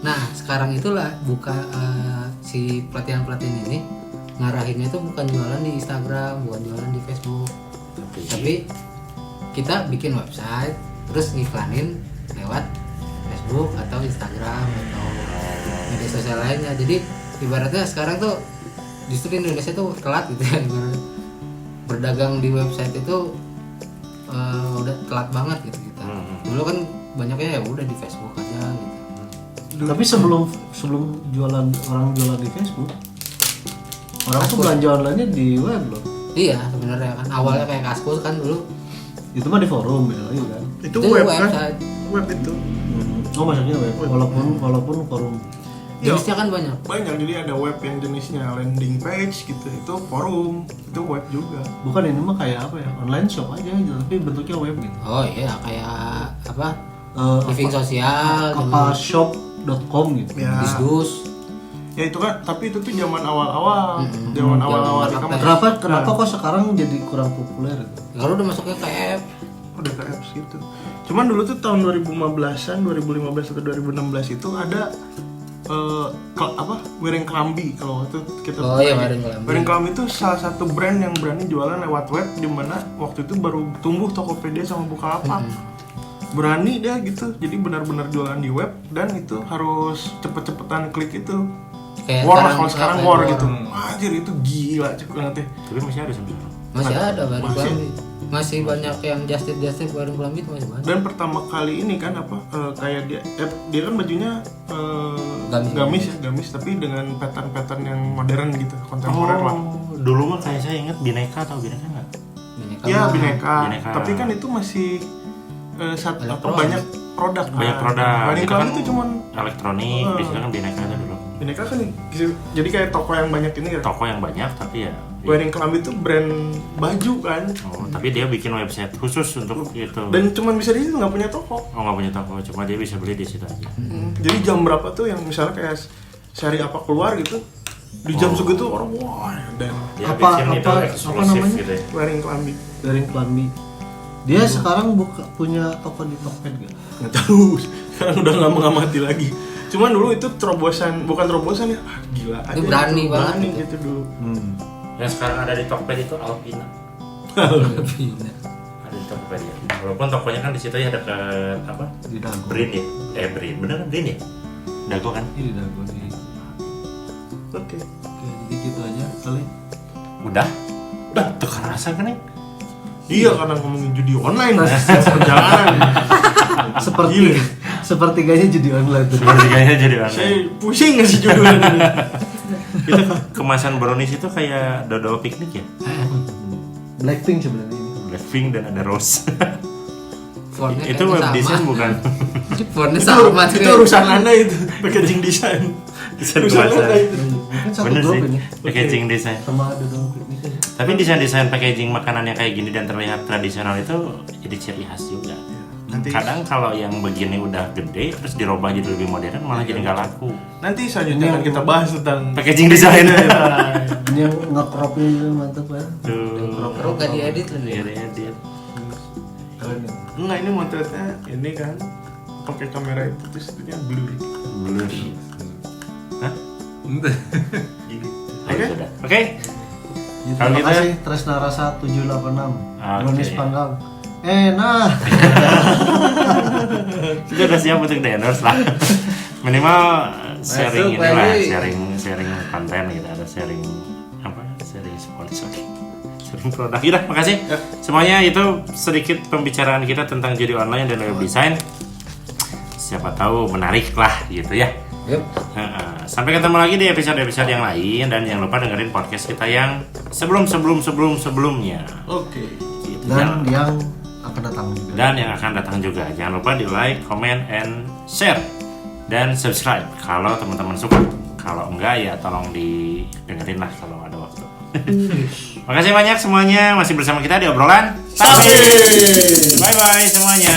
Nah, sekarang itulah buka si pelatihan-pelatihan ini ngarahinnya tuh bukan jualan di Instagram, bukan jualan di Facebook. Tapi kita bikin website terus ngiklanin lewat Facebook atau Instagram atau media sosial lainnya. Jadi ibaratnya sekarang tuh justru di Indonesia tuh telat gitu ya. Berdagang di website itu udah telat banget gitu kita. Dulu kan banyaknya ya udah di Facebook aja gitu. Tapi sebelum jualan di Facebook, orang tuh belanja online-nya di web loh. Iya sebenarnya kan awalnya kayak Kaskus kan dulu. Itu mah di forum ya lagi kan. Itu web kan? website. Web itu Oh maksudnya web. Walaupun forum. Iya. Jenisnya kan banyak. banyak, jadi ada web yang jenisnya landing page gitu, itu forum, itu web juga. Bukan ini mah kayak apa ya? Online shop aja gitu, tapi bentuknya web gitu. Oh iya kayak apa? Living Apa- sosial, apa shop.com gitu. Ya, Disdus. ya itu kan, tapi itu tuh zaman awal-awal, zaman awal-awal zaman e-commerce. Kenapa kok sekarang jadi kurang populer gitu? Kalau udah masuknya ke app. Udah ke apps gitu. Cuman dulu tuh tahun 2015 atau 2016 itu ada Wearing Kelambi. Kalau itu kita Oh iya, Wearing Kelambi. Wearing Kelambi itu salah satu brand yang berani jualan lewat web, di mana waktu itu baru tumbuh Tokopedia sama Bukalapak. Berani dia gitu, jadi benar-benar jualan di web, dan itu harus cepet-cepetan klik itu. Kayak War lah, sekarang- kalau sekarang kayak war war. gitu. Anjir itu gila cepet banget ya. Tapi masih ada sampai sekarang. Masih ada Wearing Masih. Kelambi. Masih banyak yang Justin Wearing Kelambi itu masih banyak. Dan pertama kali ini kan kayak dia kan bajunya gamis tapi dengan pattern yang modern gitu, kontemporer lah. Dulu mah kayak saya ingat Bineka atau Bineka nggak? Iya mah. bineka. Bineka. Tapi kan itu masih Banyak banyak produk. Banyak produk. Wearing Itu Kelambi kan itu cuman elektronik, di situ kan Bineka itu dulu. bineka kan jadi kayak toko yang banyak ini ya. Toko yang banyak tapi ya. Wearing Kelambi itu brand baju kan. Oh, tapi dia bikin website khusus untuk itu. Dan cuman bisa di situ, nggak punya toko. Oh, nggak punya toko, cuma dia bisa beli di situ aja. Jadi jam berapa tuh yang misalnya kayak seri apa keluar gitu, di jam segitu orang wah, dan Dia Apa- bikin itu apa eksklusif namanya? gitu ya. Wearing Kelambi. Wearing Kelambi. Dia sekarang punya toko di Tokped gitu. Nggak tahu, sekarang udah nggak mengamati lagi. Cuman dulu itu bukan terobosan ya, gila aja. Itu berani gitu, banget berani gitu. gitu dulu. Yang sekarang ada di Tokped itu Alpina. Lebih. Ada di Tokopedia. Walaupun tokonya kan di situ ya dekat apa? Di Dago. Brin ya? Brin, bener kan Brin ya? Dago kan? Ini Dago di. Oke. Oke, jadi gitu aja kali. Udah tuh kerasa kan nih? Iya, karena ngomongin judi online perjalanan. Sepertiganya judi online tuh. Sepertiganya jadi aneh. Saya pusing ngasih judulnya ini. Itu kemasan brownies itu kayak dodol piknik ya? Blackpink sebenarnya ini. Blackpink dan ada Rose. Fontnya Itu kayaknya web sama. design bukan? Fontnya Itu, sama itu urusan Anda itu, packaging design. Desain Urusan kemasan. Anda itu. Mungkin satu Bener grup sih, ini. packaging design. Sama ada dong piknik aja. Tapi desain packaging makanan yang kayak gini dan terlihat tradisional itu jadi ciri khas juga. Nanti Kadang kalau yang begini udah gede terus dirubah jadi lebih modern malah jadi nggak laku. nanti selanjutnya akan kita bahas tentang Packaging design. Ini yang nge-cropin itu mantap ya. Tuh. Perlu gak diedit loh Iya, dia. edit. Keren ya. enggak, ini motretnya ini kan pakai kamera itu terus itunya blur. Blur. Hah? Oke. Sudah. Oke. Jadi, Kalau terima gitu ya. kasih Tresna Rasa 786. Brownies Oke. panggang. Nah. Kita udah siap untuk di-endorse lah. Minimal sharing Masuk, inilah, Pak. sharing konten gitu, ada sharing apa? Sharing sponsor. Sharing produk. Udah, makasih. Semuanya itu sedikit pembicaraan kita tentang judi online dan web design. Siapa tahu menarik lah gitu ya. Yuk. Sampai ketemu lagi di episode-episode yang lain dan jangan lupa dengerin podcast kita yang sebelumnya. Oke. Gitu. Dan yang akan datang juga. Dan yang akan datang juga. Jangan lupa di like, comment, and share dan subscribe kalau teman-teman suka. Kalau enggak ya tolong didengerin lah kalau ada waktu. Makasih banyak semuanya masih bersama kita di obrolan. Bye bye semuanya.